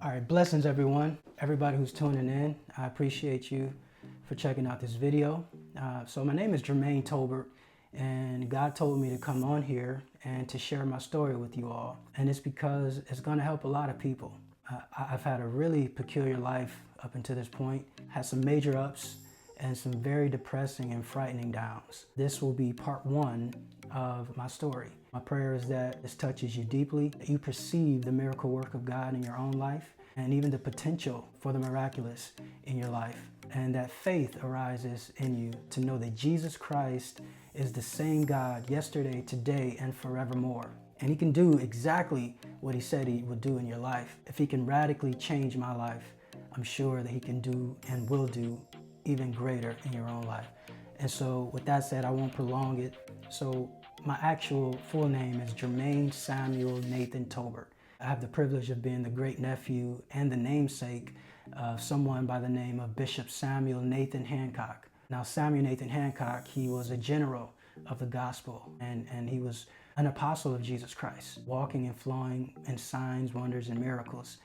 All right, blessings everyone, everybody who's tuning in. I appreciate you for checking out this video. So my name is Jermaine Tolbert, and God told me to come on here and to share my story with you all. And it's because it's going to help a lot of people. I've had a really peculiar life up until this point, had some major ups and some very depressing and frightening downs. This will be part one of my story. My prayer is that this touches you deeply, that you perceive the miracle work of God in your own life, and even the potential for the miraculous in your life, and that faith arises in you to know that Jesus Christ is the same God yesterday, today, and forevermore. And he can do exactly what he said he would do in your life. If he can radically change my life, I'm sure that he can do and will do even greater in your own life. And so with that said, I won't prolong it. So my actual full name is Jermaine Samuel Nathan Tolbert. I have the privilege of being the great nephew and the namesake of someone by the name of Bishop Samuel Nathan Hancock. Now, Samuel Nathan Hancock, he was a general of the gospel, and he was an apostle of Jesus Christ, walking and flowing in signs, wonders, and miracles.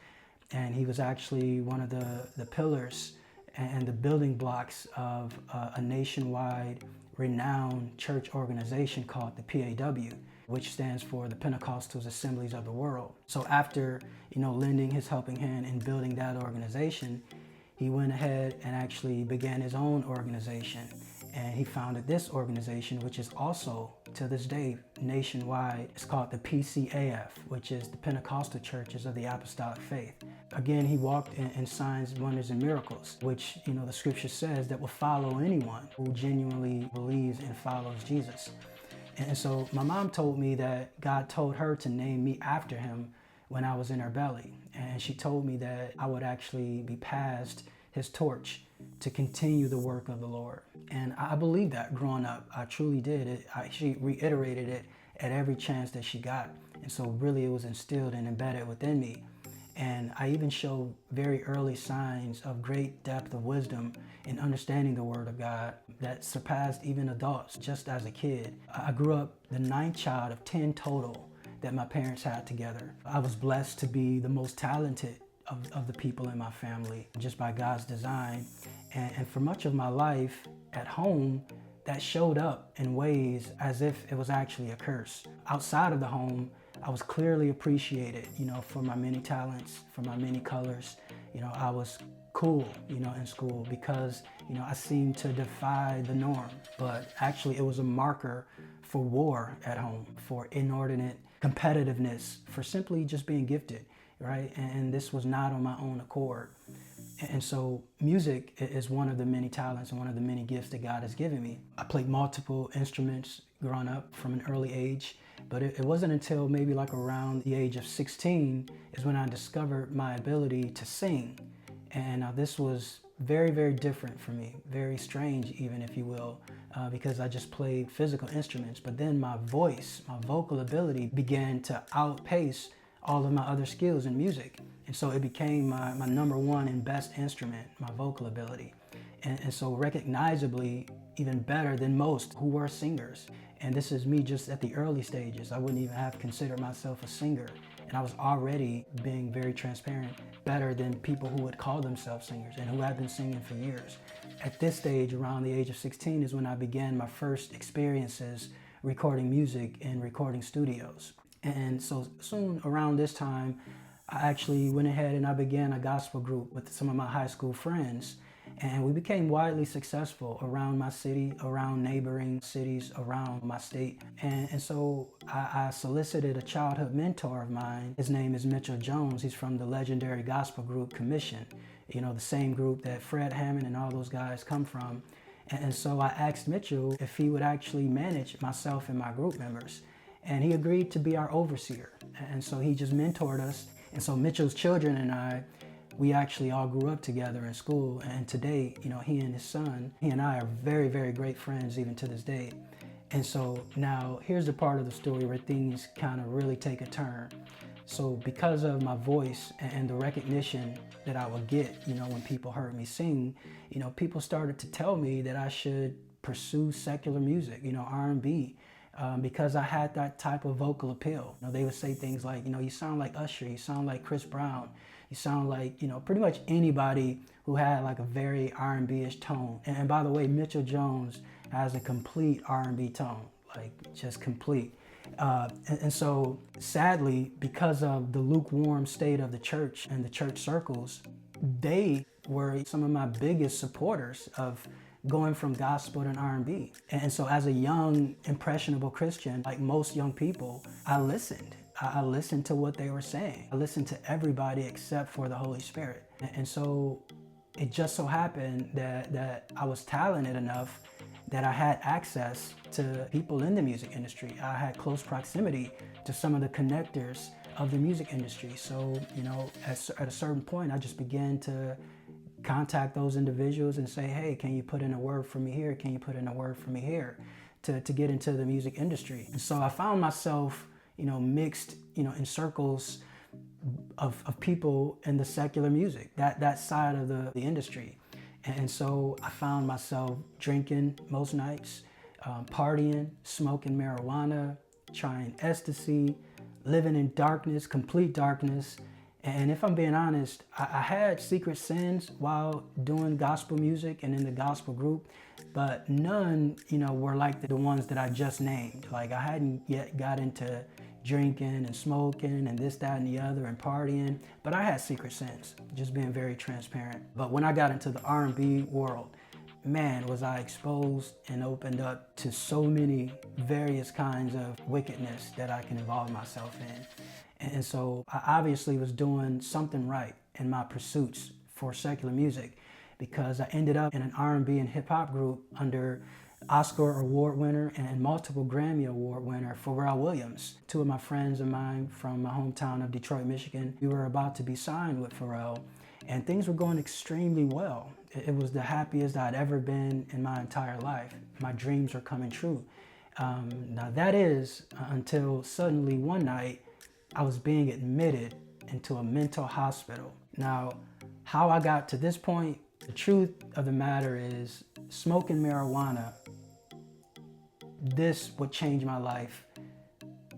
And he was actually one of the pillars and the building blocks of a nationwide renowned church organization called the PAW, which stands for the Pentecostal Assemblies of the World. So after, lending his helping hand in building that organization, he went ahead and actually began his own organization. And he founded this organization, which is also to this day nationwide. It's called the PCAF, which is the Pentecostal Churches of the Apostolic Faith. Again, he walked in signs, wonders, and miracles, which, the scripture says that will follow anyone who genuinely believes and follows Jesus. And so my mom told me that God told her to name me after him when I was in her belly. And she told me that I would actually be passed his torch to continue the work of the Lord. And I believed that growing up. I truly did. She reiterated it at every chance that she got. And so really it was instilled and embedded within me. And I even showed very early signs of great depth of wisdom in understanding the Word of God that surpassed even adults just as a kid. I grew up the ninth child of 10 total that my parents had together. I was blessed to be the most talented of the people in my family, just by God's design. And for much of my life at home, that showed up in ways as if it was actually a curse. Outside of the home, I was clearly appreciated, for my many talents, for my many colors. I was cool, in school because, I seemed to defy the norm. But actually it was a marker for war at home, for inordinate competitiveness, for simply just being gifted, right? And this was not on my own accord. And so music is one of the many talents and one of the many gifts that God has given me. I played multiple instruments growing up from an early age, but it wasn't until maybe like around the age of 16 is when I discovered my ability to sing. And now this was very, very different for me, very strange even, if you will, because I just played physical instruments. But then my voice, my vocal ability began to outpace all of my other skills in music. And so it became my number one and best instrument, my vocal ability. And so recognizably even better than most who were singers. And this is me just at the early stages. I wouldn't even have considered myself a singer. And I was already being very transparent, better than people who would call themselves singers and who have been singing for years. At this stage, around the age of 16, is when I began my first experiences recording music in recording studios. And so soon around this time, I actually went ahead and I began a gospel group with some of my high school friends. And we became widely successful around my city, around neighboring cities, around my state. And so I solicited a childhood mentor of mine. His name is Mitchell Jones. He's from the legendary gospel group Commission, the same group that Fred Hammond and all those guys come from. And so I asked Mitchell if he would actually manage myself and my group members. And he agreed to be our overseer. And so he just mentored us. And so Mitchell's children and I, we actually all grew up together in school. And today, he and his son, he and I are very, very great friends even to this day. And so now here's the part of the story where things kind of really take a turn. So because of my voice and the recognition that I would get, when people heard me sing, people started to tell me that I should pursue secular music, R&B. Because I had that type of vocal appeal. They would say things like, you sound like Usher, you sound like Chris Brown, You sound like, pretty much anybody who had like a very R&B-ish tone. And by the way, Mitchell Jones has a complete R&B tone, like just complete. And so sadly, because of the lukewarm state of the church and the church circles, they were some of my biggest supporters of going from gospel to R&B. And so as a young, impressionable Christian, like most young people, I listened. I listened to what they were saying. I listened to everybody except for the Holy Spirit. And so it just so happened that I was talented enough that I had access to people in the music industry. I had close proximity to some of the connectors of the music industry. So, at a certain point, I just began to contact those individuals and say, hey, can you put in a word for me here? Can you put in a word for me here to get into the music industry? And so I found myself, mixed, in circles of people in the secular music, that side of the industry. And so I found myself drinking most nights, partying, smoking marijuana, trying ecstasy, living in darkness, complete darkness. And if I'm being honest, I had secret sins while doing gospel music and in the gospel group, but none, were like the ones that I just named. Like I hadn't yet got into drinking and smoking and this, that, and the other and partying, but I had secret sins, just being very transparent. But when I got into the R&B world, man, was I exposed and opened up to so many various kinds of wickedness that I can involve myself in. And so I obviously was doing something right in my pursuits for secular music, because I ended up in an R&B and hip hop group under Oscar Award winner and multiple Grammy Award winner Pharrell Williams. Two of my friends of mine from my hometown of Detroit, Michigan, we were about to be signed with Pharrell, and things were going extremely well. It was the happiest I'd ever been in my entire life. My dreams were coming true. Now that is until suddenly one night, I was being admitted into a mental hospital. Now, how I got to this point, the truth of the matter is, smoking marijuana, this would change my life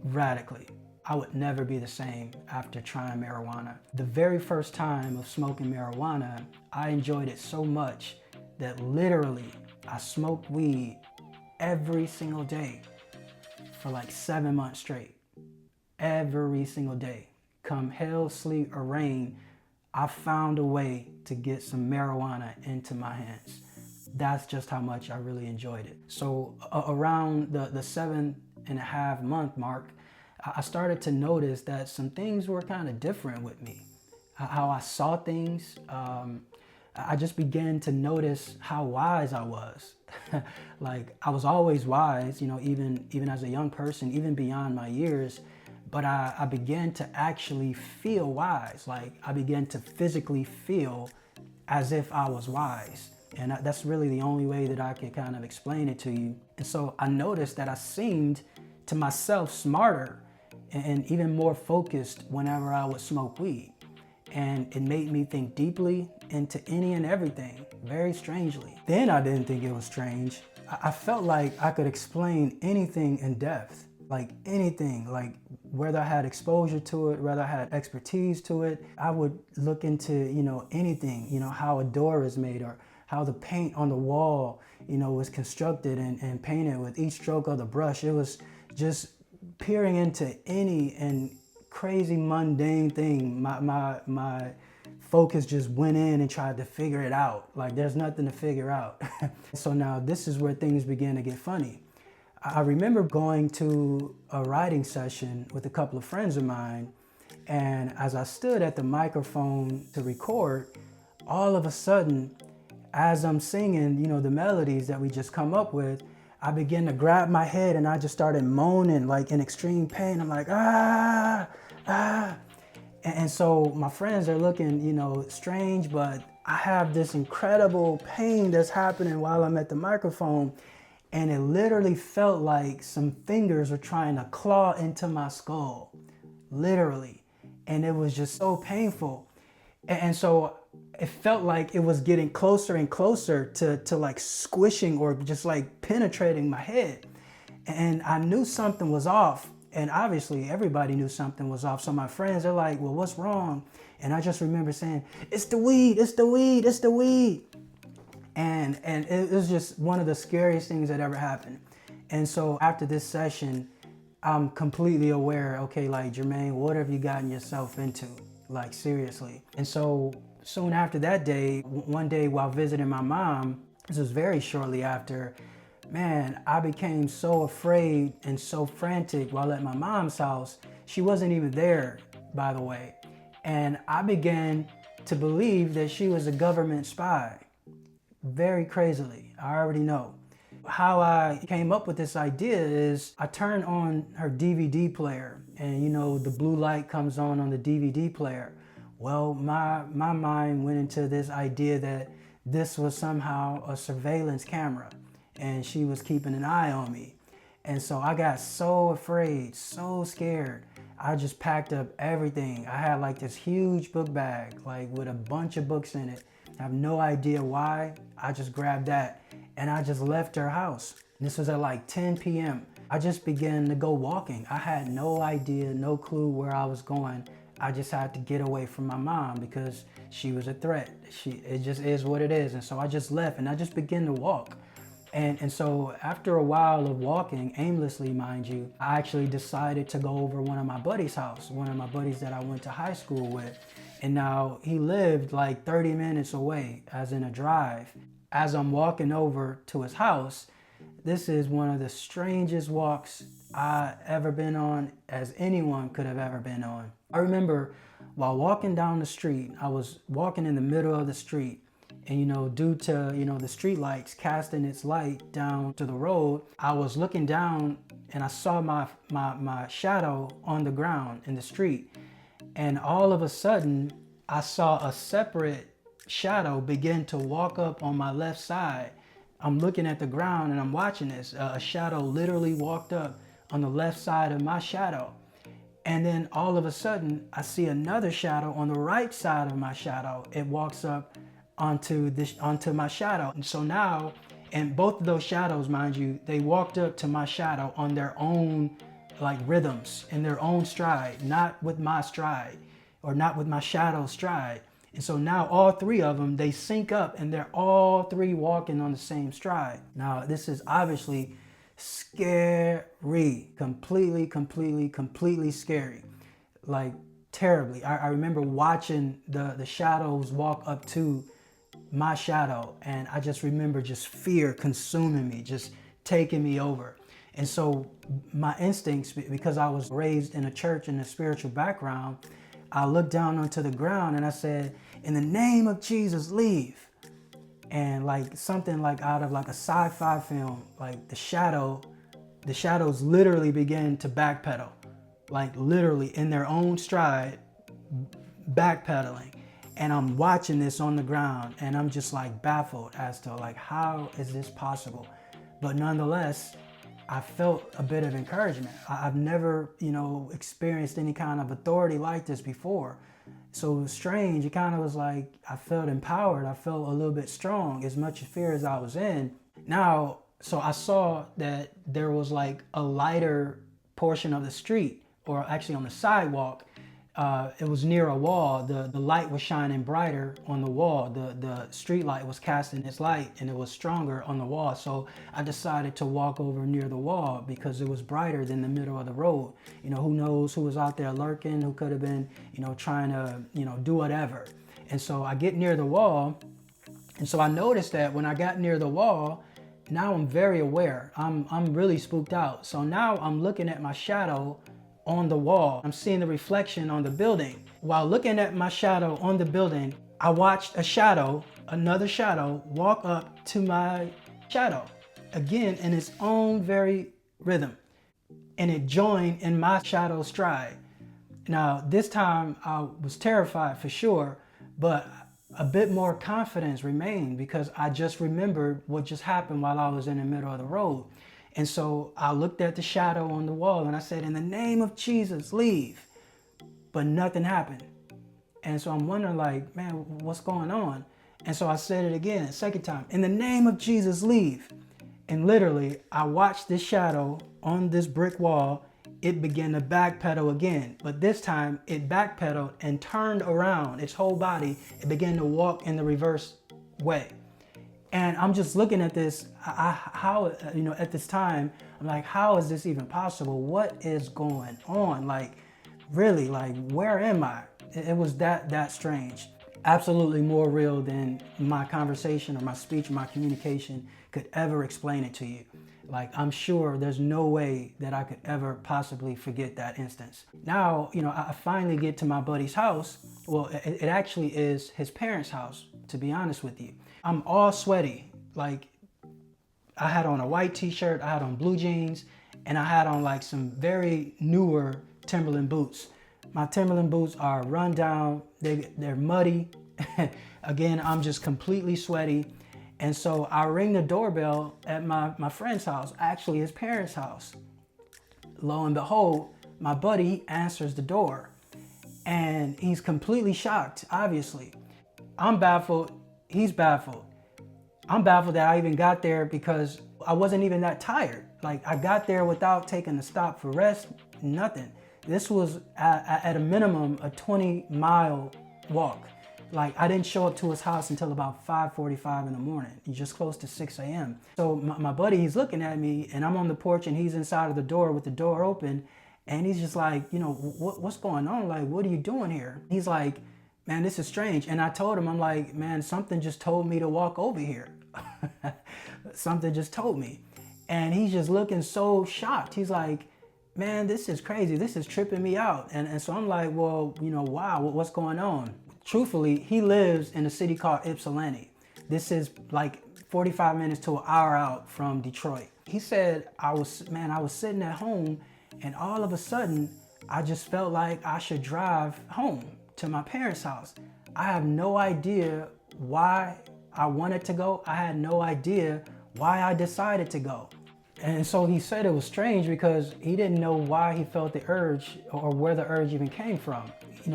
radically. I would never be the same after trying marijuana. The very first time of smoking marijuana, I enjoyed it so much that literally I smoked weed every single day for like 7 months straight. Every single day. Come hell, sleet, or rain, I found a way to get some marijuana into my hands. That's just how much I really enjoyed it. So around the 7.5 month mark, I started to notice that some things were kind of different with me. How I saw things. I just began to notice how wise I was. Like I was always wise, even as a young person, even beyond my years. But I began to actually feel wise. Like I began to physically feel as if I was wise. And that's really the only way that I can kind of explain it to you. And so I noticed that I seemed to myself smarter and even more focused whenever I would smoke weed. And it made me think deeply into any and everything, very strangely. Then I didn't think it was strange. I felt like I could explain anything in depth. Like anything, like whether I had exposure to it, whether I had expertise to it, I would look into, anything, how a door is made or how the paint on the wall, was constructed and painted with each stroke of the brush. It was just peering into any and crazy mundane thing. My focus just went in and tried to figure it out. Like there's nothing to figure out. So now this is where things began to get funny. I remember going to a writing session with a couple of friends of mine, and as I stood at the microphone to record, all of a sudden, as I'm singing, the melodies that we just come up with, I began to grab my head and I just started moaning like in extreme pain. I'm like, ah. And so my friends are looking, strange, but I have this incredible pain that's happening while I'm at the microphone. And it literally felt like some fingers were trying to claw into my skull, literally. And it was just so painful. And so it felt like it was getting closer and closer to like squishing or just like penetrating my head. And I knew something was off. And obviously everybody knew something was off. So my friends are like, well, what's wrong? And I just remember saying, it's the weed, it's the weed, it's the weed. And it was just one of the scariest things that ever happened. And so after this session, I'm completely aware, okay, like, Jermaine, what have you gotten yourself into? Like, seriously. And so soon after that day, one day while visiting my mom, this was very shortly after, man, I became so afraid and so frantic while at my mom's house. She wasn't even there, by the way. And I began to believe that she was a government spy. Very crazily, I already know. How I came up with this idea is I turned on her DVD player, and you know, the blue light comes on the DVD player. Well, my mind went into this idea that this was somehow a surveillance camera and she was keeping an eye on me. And so I got so afraid, so scared. I just packed up everything. I had like this huge book bag, like with a bunch of books in it. I have no idea why. I just grabbed that and I just left her house. This was at like 10 p.m. I just began to go walking. I had no idea, no clue where I was going. I just had to get away from my mom because she was a threat. It just is what it is. And so I just left and I just began to walk. And so after a while of walking, aimlessly, mind you, I actually decided to go over one of my buddies' house, one of my buddies that I went to high school with. And now he lived like 30 minutes away, as in a drive. As I'm walking over to his house, this is one of the strangest walks I ever been on, as anyone could have ever been on. I remember while walking down the street, I was walking in the middle of the street. And you know, due to, you know, the street lights casting its light down to the road, I was looking down and I saw my shadow on the ground in the street. And all of a sudden, I saw a separate shadow begin to walk up on my left side. I'm looking at the ground and I'm watching this. A shadow literally walked up on the left side of my shadow. And then all of a sudden, I see another shadow on the right side of my shadow. It walks up onto my shadow. And so now, and both of those shadows, mind you, they walked up to my shadow on their own like rhythms, in their own stride, not with my stride or not with my shadow stride. And so now all three of them, they sync up and they're all three walking on the same stride. Now this is obviously scary, completely scary, like terribly. I remember watching the shadows walk up to my shadow, and I just remember just fear consuming me, just taking me over. And so my instincts, because I was raised in a church in a spiritual background, I looked down onto the ground and I said, in the name of Jesus, leave. And like something like out of like a sci-fi film, like the shadows literally began to backpedal, like literally in their own stride, backpedaling. And I'm watching this on the ground and I'm just like baffled as to like, how is this possible? But nonetheless, I felt a bit of encouragement. I've never, you know, experienced any kind of authority like this before. So it was strange. It kind of was like, I felt empowered. I felt a little bit strong, as much fear as I was in. Now, so I saw that there was like a lighter portion of the street, or actually on the sidewalk. It was near a wall. The light was shining brighter on the wall. The street light was casting its light and it was stronger on the wall. So I decided to walk over near the wall because it was brighter than the middle of the road. You know, who knows who was out there lurking, who could have been, you know, trying to, you know, do whatever. And so I get near the wall. And so I noticed that when I got near the wall, now I'm very aware. I'm really spooked out. So now I'm looking at my shadow on the wall. I'm seeing the reflection on the building. While looking at my shadow on the building, I watched another shadow walk up to my shadow, again in its own very rhythm. And it joined in my shadow stride. Now, this time I was terrified for sure, but a bit more confidence remained because I just remembered what just happened while I was in the middle of the road. And so I looked at the shadow on the wall and I said, in the name of Jesus, leave. But nothing happened. And so I'm wondering like, man, what's going on? And so I said it again, second time, in the name of Jesus, leave. And literally I watched this shadow on this brick wall. it began to backpedal again. But this time it backpedaled and turned around its whole body. It began to walk in the reverse way. And I'm just looking at this, at this time, I'm like, how is this even possible? What is going on? Like, really, like, where am I? It was that strange. Absolutely more real than my conversation or my speech or my communication could ever explain it to you. Like, I'm sure there's no way that I could ever possibly forget that instance. Now, I finally get to my buddy's house. Well, it actually is his parents' house, to be honest with you. I'm all sweaty. Like, I had on a white t-shirt, I had on blue jeans, and I had on like some very newer Timberland boots. My Timberland boots are run down, they're muddy. Again, I'm just completely sweaty. And so I ring the doorbell at my friend's house, actually his parents' house. Lo and behold, my buddy answers the door and he's completely shocked, obviously. I'm baffled, he's baffled. I'm baffled that I even got there because I wasn't even that tired. Like, I got there without taking a stop for rest, nothing. This was at a minimum a 20-mile walk. Like, I didn't show up to his house until about 5:45 in the morning, just close to 6 a.m. So my buddy, he's looking at me and I'm on the porch and he's inside of the door with the door open. And he's just like, what's going on? Like, what are you doing here? He's like, man, this is strange. And I told him, I'm like, man, something just told me to walk over here. Something just told me. And he's just looking so shocked. He's like, man, this is crazy. This is tripping me out. And so I'm like, well, wow, what's going on? Truthfully, he lives in a city called Ypsilanti. This is like 45 minutes to an hour out from Detroit. He said, I was sitting at home and all of a sudden, I just felt like I should drive home to my parents' house. I have no idea why I wanted to go. I had no idea why I decided to go. And so he said it was strange because he didn't know why he felt the urge or where the urge even came from.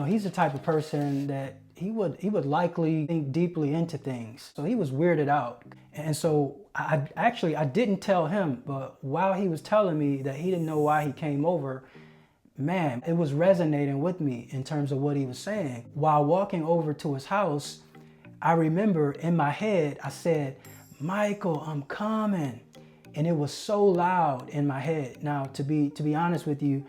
He's the type of person that he would likely think deeply into things. So he was weirded out. And so I didn't tell him, but while he was telling me that he didn't know why he came over, man, it was resonating with me in terms of what he was saying. While walking over to his house, I remember in my head, I said, Michael, I'm coming. And it was so loud in my head. Now, to be honest with you,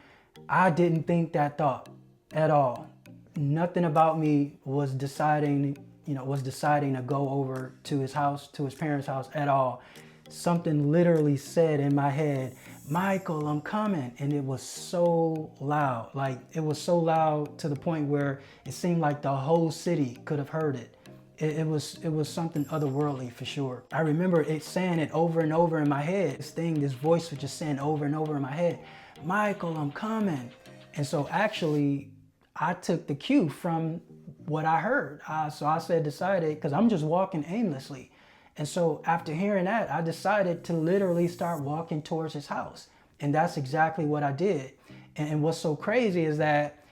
I didn't think that thought at all. Nothing about me was deciding to go over to his house, to his parents' house at all. Something literally said in my head, Michael, I'm coming. And it was so loud. Like, it was so loud to the point where it seemed like the whole city could have heard it. It was something otherworldly for sure. I remember it saying it over and over in my head. This voice was just saying over and over in my head, Michael, I'm coming. And so actually, I took the cue from what I heard. So I decided, because I'm just walking aimlessly. And so after hearing that, I decided to literally start walking towards his house. And that's exactly what I did. And what's so crazy is that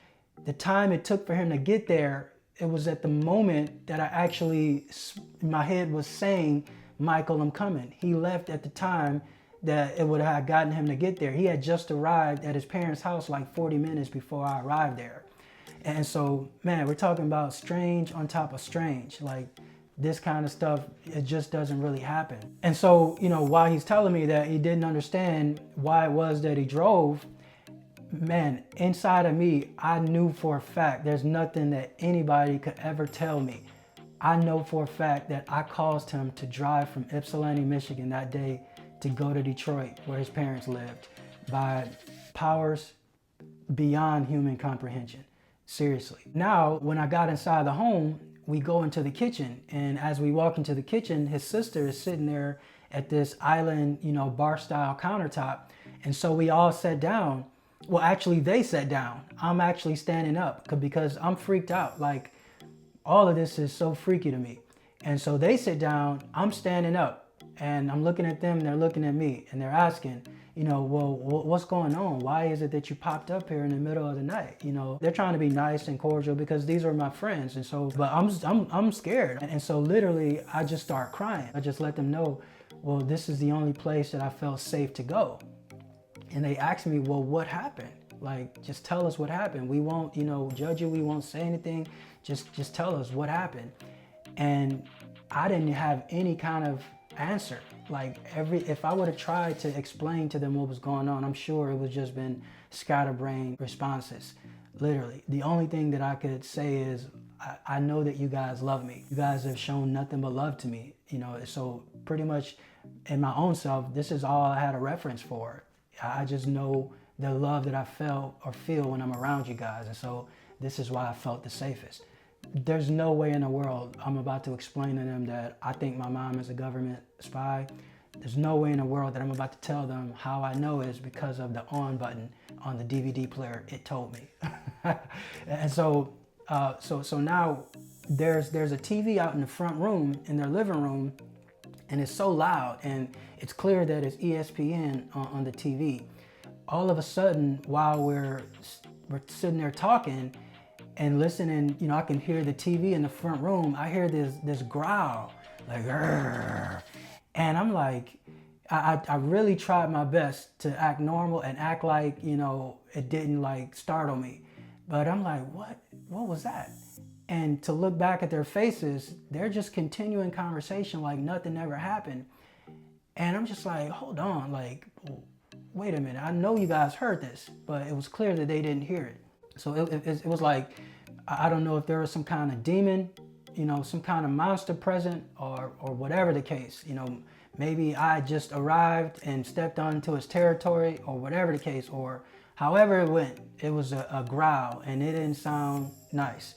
the time it took for him to get there, it was at the moment that I actually, my head was saying, Michael, I'm coming. He left at the time that it would have gotten him to get there. He had just arrived at his parents' house like 40 minutes before I arrived there. And so, man, we're talking about strange on top of strange. Like, this kind of stuff, it just doesn't really happen. And so, while he's telling me that he didn't understand why it was that he drove, man, inside of me, I knew for a fact there's nothing that anybody could ever tell me. I know for a fact that I caused him to drive from Ypsilanti, Michigan that day to go to Detroit, where his parents lived, by powers beyond human comprehension. Seriously. Now, when I got inside the home, we go into the kitchen. And as we walk into the kitchen, his sister is sitting there at this island, bar style countertop. And so we all sat down. Well, actually, they sat down. I'm actually standing up because I'm freaked out. Like, all of this is so freaky to me. And so they sit down, I'm standing up, and I'm looking at them, and they're looking at me, and they're asking, well, what's going on? Why is it that you popped up here in the middle of the night? They're trying to be nice and cordial because these are my friends. And so, but I'm scared. And so literally, I just start crying. I just let them know, well, this is the only place that I felt safe to go. And they asked me, well, what happened? Like, just tell us what happened. We won't, judge you. We won't say anything. Just tell us what happened. And I didn't have any kind of answer. Like if I would have tried to explain to them what was going on, I'm sure it would just been scatterbrained responses. Literally, the only thing that I could say is, I know that you guys love me. You guys have shown nothing but love to me. So pretty much in my own self, this is all I had a reference for. I just know the love that I felt or feel when I'm around you guys. And so this is why I felt the safest. There's no way in the world I'm about to explain to them that I think my mom is a government spy. There's no way in the world that I'm about to tell them how I know is because of the on button on the DVD player. It told me. And so now there's a TV out in the front room, in their living room, and it's so loud, and it's clear that it's ESPN on the TV. All of a sudden, while we're sitting there talking and listening, I can hear the TV in the front room. I hear this growl, like, "Arr." And I'm like, I really tried my best to act normal and act like, it didn't like startle me. But I'm like, what was that? And to look back at their faces, they're just continuing conversation like nothing ever happened. And I'm just like, hold on, like, wait a minute. I know you guys heard this, but it was clear that they didn't hear it. So it was like, I don't know if there was some kind of demon, some kind of monster present or whatever the case. Maybe I just arrived and stepped onto his territory or whatever the case, or however it went. It was a growl and it didn't sound nice.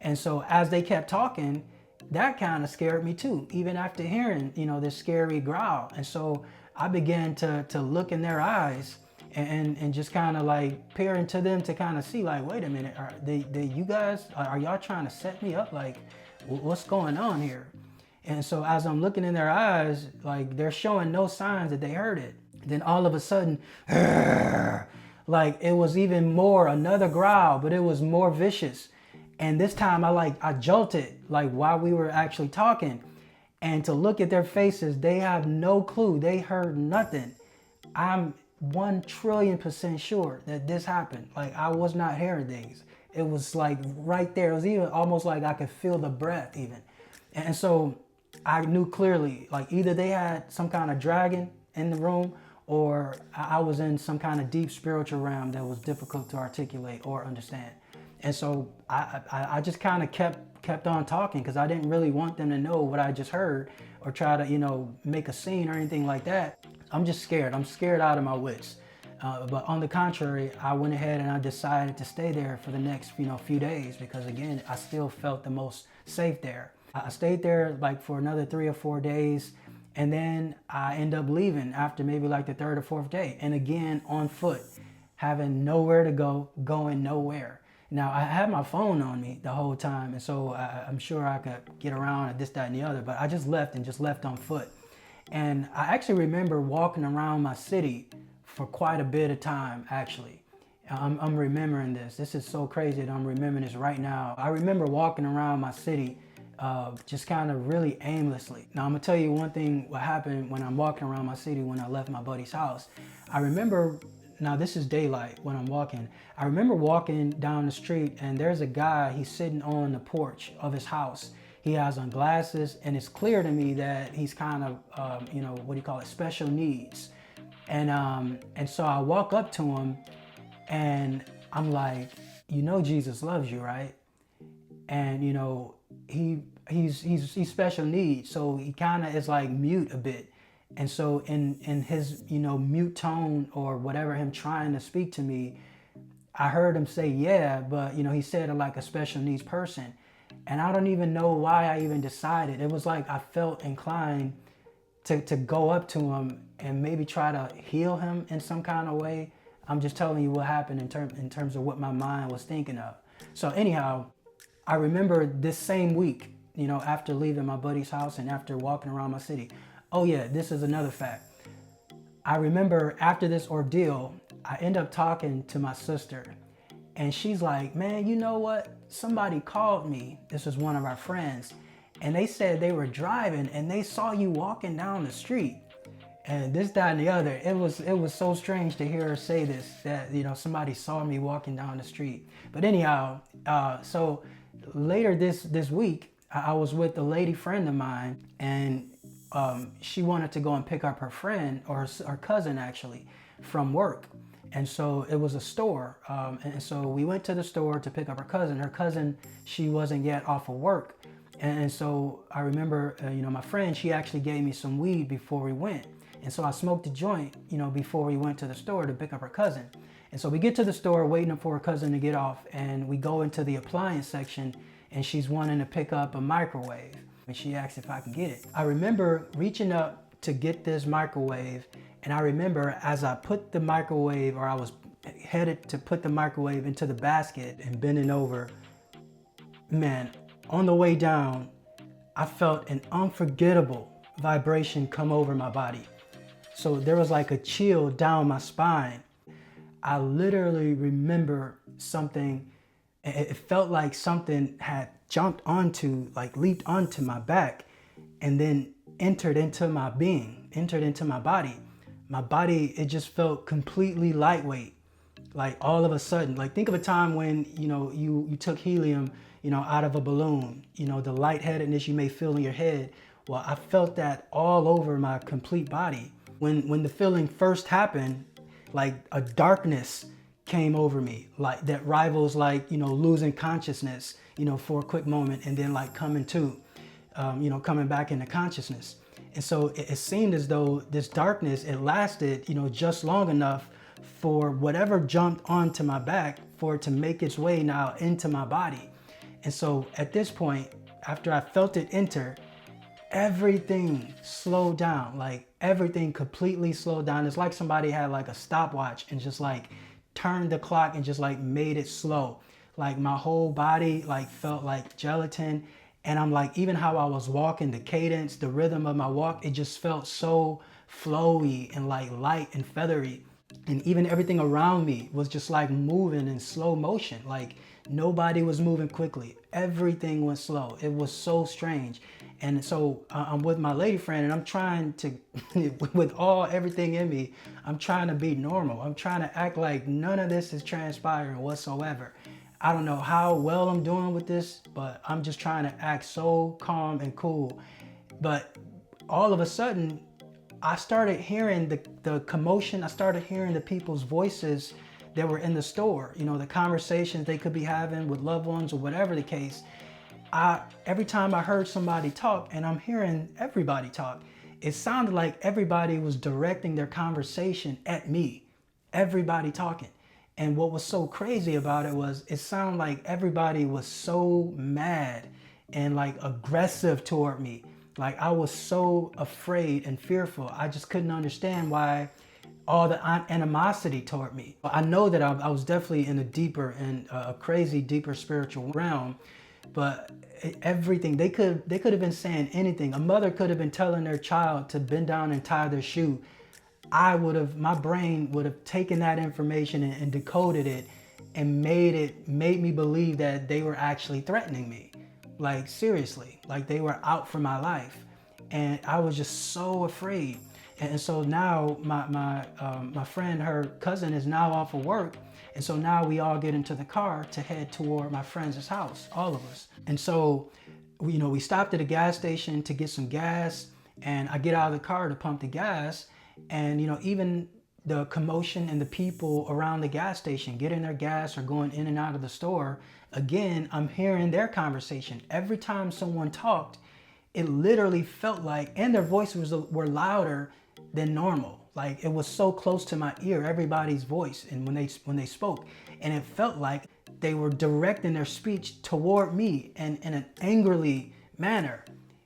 And so as they kept talking, that kind of scared me too, even after hearing, this scary growl. And so I began to look in their eyes and just kind of like peer into them to kind of see, like, wait a minute, you guys, are y'all trying to set me up? Like, what's going on here? And so as I'm looking in their eyes, like they're showing no signs that they heard it. Then all of a sudden, like it was even more, another growl, but it was more vicious. And this time I jolted, like while we were actually talking. And to look at their faces, they have no clue. They heard nothing. I'm 1,000,000,000% sure that this happened. Like I was not hearing things. It was like right there. It was even almost like I could feel the breath even. And so I knew clearly, like either they had some kind of dragon in the room or I was in some kind of deep spiritual realm that was difficult to articulate or understand. And so I just kind of kept on talking because I didn't really want them to know what I just heard or try to, make a scene or anything like that. I'm just scared. I'm scared out of my wits. But on the contrary, I went ahead and I decided to stay there for the next, few days because again, I still felt the most safe there. I stayed there like for another 3 or 4 days. And then I end up leaving after maybe like the 3rd or 4th day. And again, on foot, having nowhere to go, going nowhere. Now, I had my phone on me the whole time, and so I'm sure I could get around at this, that, and the other, but I just left on foot. And I actually remember walking around my city for quite a bit of time, actually. I'm remembering this. This is so crazy that I'm remembering this right now. I remember walking around my city just kind of really aimlessly. Now, I'm gonna tell you one thing, what happened when I'm walking around my city when I left my buddy's house. I remember, now this is daylight when I'm walking. I remember walking down the street and there's a guy, he's sitting on the porch of his house. He has on glasses and it's clear to me that he's kind of, special needs. And so I walk up to him and I'm like, Jesus loves you, right? And he's special needs. So he kind of is like mute a bit. And so in his, mute tone or whatever, him trying to speak to me, I heard him say, yeah, but, he said it like a special needs person. And I don't even know why I even decided. It was like I felt inclined to go up to him and maybe try to heal him in some kind of way. I'm just telling you what happened in terms of what my mind was thinking of. So anyhow, I remember this same week, after leaving my buddy's house and after walking around my city. Oh yeah, this is another fact. I remember after this ordeal, I end up talking to my sister and she's like, man, you know what? Somebody called me. This was one of our friends. And they said they were driving and they saw you walking down the street. and this, that, and the other. It was so strange to hear her say this, that, you know, somebody saw me walking down the street. But anyhow, so later this week, I was with a lady friend of mine, and she wanted to go and pick up her friend, or her cousin actually, from work. And so it was a store. And so we went to the store to pick up her cousin. Her cousin, she wasn't yet off of work. And so I remember, you know, my friend, she actually gave me some weed before we went. And so I smoked a joint, you know, before we went to the store to pick up her cousin. And so we get to the store waiting for her cousin to get off, and we go into the appliance section, and she's wanting to pick up a microwave. And she asked if I could get it. I remember reaching up to get this microwave, and I remember as I put the microwave, or I was headed to put the microwave into the basket and bending over, man, on the way down, I felt an unforgettable vibration come over my body. So there was like a chill down my spine. I literally remember something, it felt like something had jumped onto, like leaped onto my back, and then entered into my being, entered into my body. My body, it just felt completely lightweight. Like all of a sudden, like think of a time when, you know, you took helium, you know, out of a balloon, you know, the lightheadedness you may feel in your head. Well, I felt that all over my complete body. When the feeling first happened, like a darkness came over me, like that rivals, like, you know, losing consciousness, you know, for a quick moment, and then like coming to, you know, coming back into consciousness. And so it seemed as though this darkness, it lasted, you know, just long enough for whatever jumped onto my back for it to make its way now into my body. And so at this point, after I felt it enter, everything slowed down, like everything completely slowed down. It's like somebody had like a stopwatch and just like turned the clock and just like made it slow. Like my whole body like felt like gelatin. And I'm like, even how I was walking, the cadence, the rhythm of my walk, it just felt so flowy and like light and feathery. And even everything around me was just like moving in slow motion. Like nobody was moving quickly. Everything was slow. It was so strange. And so I'm with my lady friend, and I'm trying to, with everything in me, I'm trying to be normal. I'm trying to act like none of this is transpiring whatsoever. I don't know how well I'm doing with this, but I'm just trying to act so calm and cool. But all of a sudden, I started hearing the commotion. I started hearing the people's voices that were in the store, you know, the conversations they could be having with loved ones or whatever the case. Every time I heard somebody talk, and I'm hearing everybody talk, it sounded like everybody was directing their conversation at me, everybody talking. And what was so crazy about it was it sounded like everybody was so mad and like aggressive toward me. Like I was so afraid and fearful. I just couldn't understand why all the animosity toward me. I know that I was definitely in a deeper and a crazy, deeper spiritual realm, but everything, they could have been saying anything. A mother could have been telling their child to bend down and tie their shoe. My brain would have taken that information and decoded it and made me believe that they were actually threatening me. Like seriously, like they were out for my life. And I was just so afraid. And so now my friend, her cousin, is now off of work. And so now we all get into the car to head toward my friend's house, all of us. And so, you know, we stopped at a gas station to get some gas, and I get out of the car to pump the gas. And, you know, even the commotion and the people around the gas station getting their gas or going in and out of the store, again, I'm hearing their conversation. Every time someone talked, it literally felt like, and their voices were louder than normal. Like it was so close to my ear, everybody's voice, and when they spoke, and it felt like they were directing their speech toward me and in an angrily manner.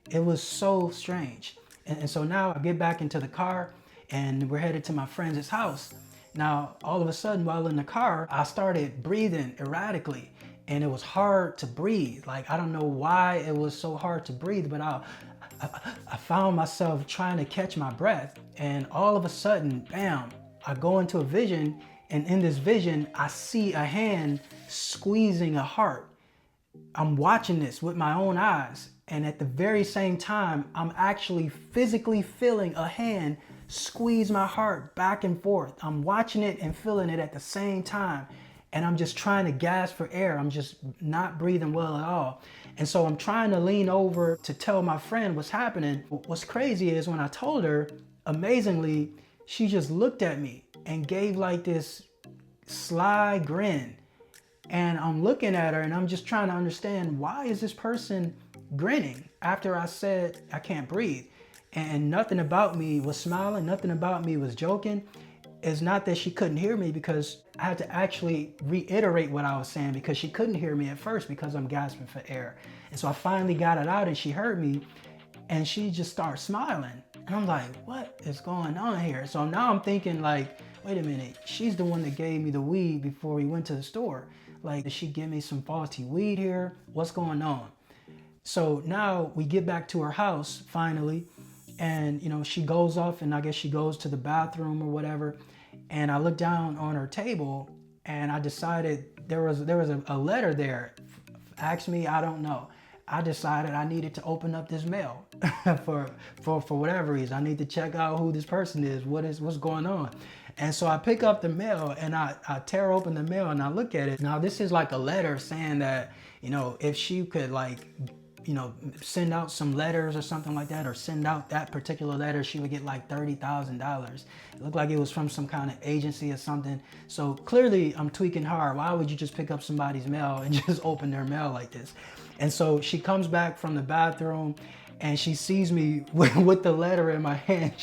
It was so strange. And so now I get back into the car, and we're headed to my friend's house. Now, all of a sudden, while in the car, I started breathing erratically, and it was hard to breathe. Like, I don't know why it was so hard to breathe, but I found myself trying to catch my breath, and all of a sudden, bam, I go into a vision, and in this vision, I see a hand squeezing a heart. I'm watching this with my own eyes, and at the very same time, I'm actually physically feeling a hand squeeze my heart back and forth. I'm watching it and feeling it at the same time. And I'm just trying to gasp for air. I'm just not breathing well at all. And so I'm trying to lean over to tell my friend what's happening. What's crazy is when I told her, amazingly, she just looked at me and gave like this sly grin. And I'm looking at her and I'm just trying to understand, why is this person grinning after I said I can't breathe? And nothing about me was smiling, nothing about me was joking. It's not that she couldn't hear me, because I had to actually reiterate what I was saying, because she couldn't hear me at first because I'm gasping for air. And so I finally got it out and she heard me and she just started smiling. And I'm like, what is going on here? So now I'm thinking like, wait a minute, she's the one that gave me the weed before we went to the store. Like, did she give me some faulty weed here? What's going on? So now we get back to her house finally, and you know, she goes off and I guess she goes to the bathroom or whatever. And I look down on her table and I decided there was a letter there. Ask me, I don't know. I decided I needed to open up this mail for whatever reason. I need to check out who this person is, what's going on. And so I pick up the mail and I tear open the mail and I look at it. Now this is like a letter saying that, you know, if she could like, you know, send out some letters or something like that, or send out that particular letter, she would get like $30,000. It looked like it was from some kind of agency or something. So clearly I'm tweaking hard. Why would you just pick up somebody's mail and just open their mail like this? And so she comes back from the bathroom and she sees me with the letter in my hand.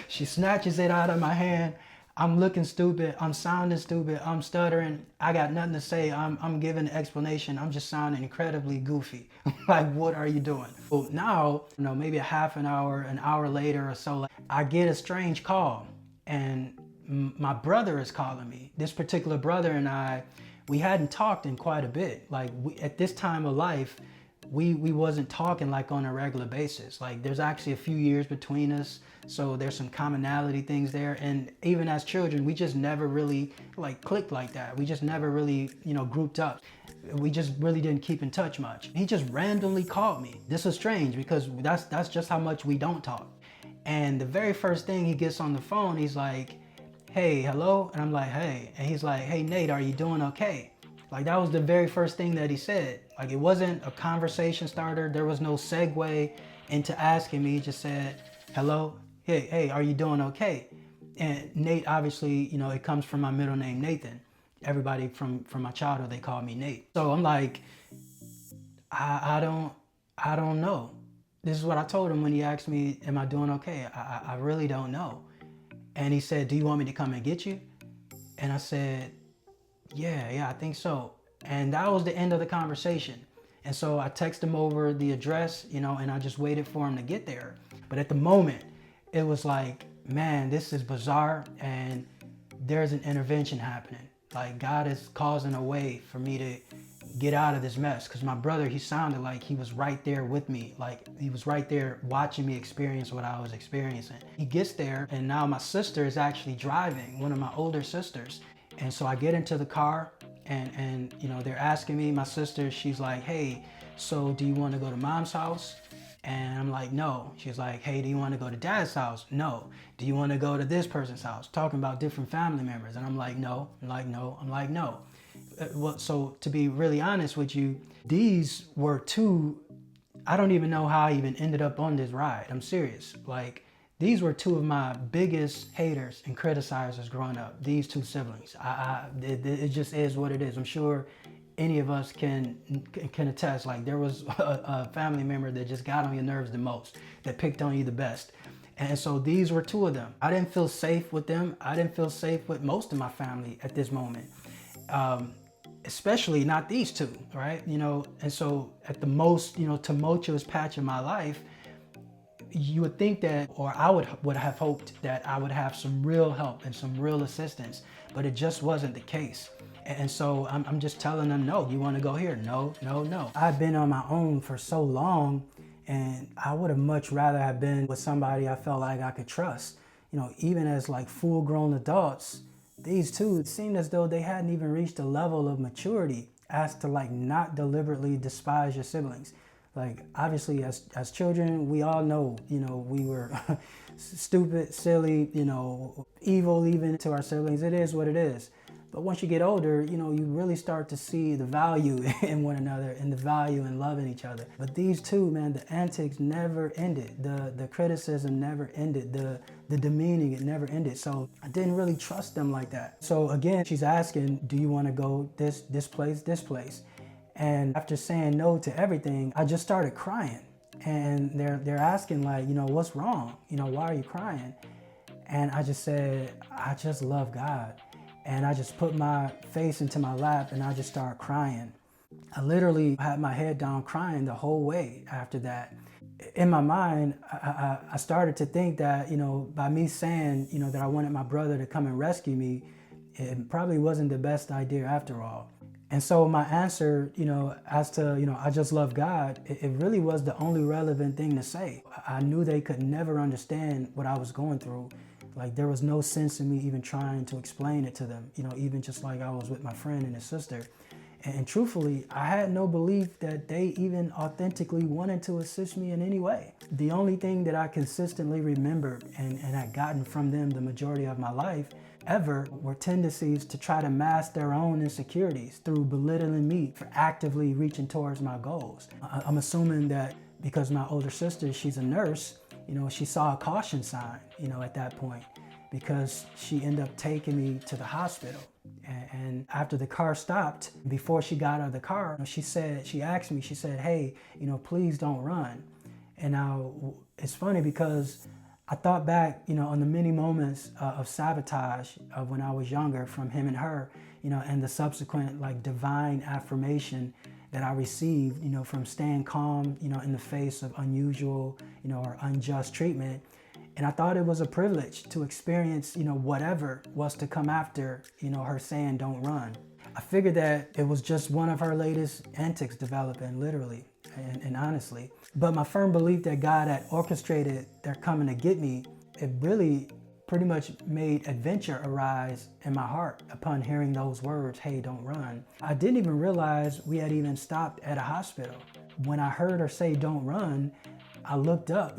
She snatches it out of my hand. I'm looking stupid, I'm sounding stupid, I'm stuttering, I got nothing to say, I'm giving an explanation, I'm just sounding incredibly goofy. Like, what are you doing? Well, now, you know, maybe a half an hour later or so, I get a strange call and my brother is calling me. This particular brother and I, we hadn't talked in quite a bit. Like, at this time of life, we wasn't talking like on a regular basis. Like, there's actually a few years between us, so there's some commonality things there. And even as children, we just never really like clicked like that. We just never really, you know, grouped up. We just really didn't keep in touch much. He just randomly called me. This was strange because that's just how much we don't talk. And the very first thing he gets on the phone, he's like, hey, hello? And I'm like, hey. And he's like, hey, Nate, are you doing okay? Like, that was the very first thing that he said. Like, it wasn't a conversation starter. There was no segue into asking me. He just said, hello, hey, are you doing okay? And Nate, obviously, you know, it comes from my middle name, Nathan. Everybody from my childhood, they call me Nate. So I'm like, I don't know. This is what I told him when he asked me, am I doing okay? I really don't know. And he said, do you want me to come and get you? And I said, yeah, I think so. And that was the end of the conversation. And so I texted him over the address, you know, and I just waited for him to get there. But at the moment, it was like, man, this is bizarre and there's an intervention happening. Like, God is causing a way for me to get out of this mess. Because my brother, he sounded like he was right there with me. Like, he was right there watching me experience what I was experiencing. He gets there and now my sister is actually driving, one of my older sisters. And so I get into the car and you know, they're asking me, my sister, she's like, hey, so do you want to go to mom's house? And I'm like, no. She's like, hey, do you want to go to dad's house? No. Do you want to go to this person's house? Talking about different family members. And I'm like, no. I'm like, no. I'm like, no. Well, so to be really honest with you, these were two, I don't even know how I even ended up on this ride. I'm serious. Like, these were two of my biggest haters and criticizers growing up, these two siblings. It just is what it is. I'm sure any of us can attest. Like, there was a family member that just got on your nerves the most, that picked on you the best. And so these were two of them. I didn't feel safe with them. I didn't feel safe with most of my family at this moment. Especially not these two, right? You know, and so at the most, you know, tumultuous patch of my life, you would think that, or I would have hoped that I would have some real help and some real assistance, but it just wasn't the case. And so I'm just telling them, no, you want to go here? No, no, no. I've been on my own for so long, and I would have much rather have been with somebody I felt like I could trust. You know, even as like full-grown adults, these two, it seemed as though they hadn't even reached a level of maturity as to like not deliberately despise your siblings. Like, obviously, as children, we all know, we were stupid, silly, evil even to our siblings. It is what it is. But once you get older, you really start to see the value in one another and the value in loving each other. But these two, man, the antics never ended. The criticism never ended. The demeaning, it never ended. So I didn't really trust them like that. So again, she's asking, do you want to go this place? And after saying no to everything, I just started crying. And they're asking, like, what's wrong? Why are you crying? And I just said, I just love God. And I just put my face into my lap and I just started crying. I literally had my head down crying the whole way after that. In my mind, I started to think that, by me saying, that I wanted my brother to come and rescue me, it probably wasn't the best idea after all. And so my answer, as to, I just love God, it really was the only relevant thing to say. I knew they could never understand what I was going through. Like, there was no sense in me even trying to explain it to them, even just like I was with my friend and his sister. And truthfully, I had no belief that they even authentically wanted to assist me in any way. The only thing that I consistently remembered and had gotten from them the majority of my life ever were tendencies to try to mask their own insecurities through belittling me for actively reaching towards my goals. I'm assuming that because my older sister, she's a nurse, she saw a caution sign, at that point, because she ended up taking me to the hospital. And after the car stopped, before she got out of the car, she asked me, hey, please don't run. And now it's funny because I thought back, on the many moments of sabotage of when I was younger from him and her, and the subsequent like divine affirmation that I received, from staying calm, in the face of unusual, or unjust treatment. And I thought it was a privilege to experience, whatever was to come after, her saying, don't run. I figured that it was just one of her latest antics developing, literally and honestly. But my firm belief that God had orchestrated their coming to get me, it really pretty much made adventure arise in my heart upon hearing those words, hey, don't run. I didn't even realize we had even stopped at a hospital. When I heard her say, don't run, I looked up,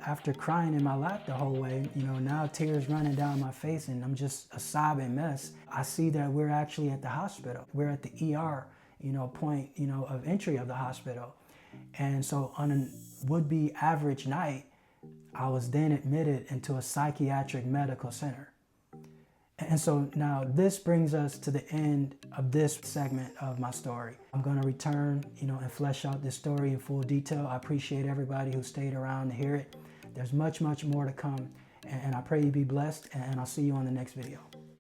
after crying in my lap the whole way, now tears running down my face and I'm just a sobbing mess. I see that we're actually at the hospital. We're at the ER, point, of entry of the hospital. And so on a would-be average night, I was then admitted into a psychiatric medical center. And so now this brings us to the end of this segment of my story. I'm going to return, and flesh out this story in full detail. I appreciate everybody who stayed around to hear it. There's much, much more to come. And I pray you be blessed, and I'll see you on the next video.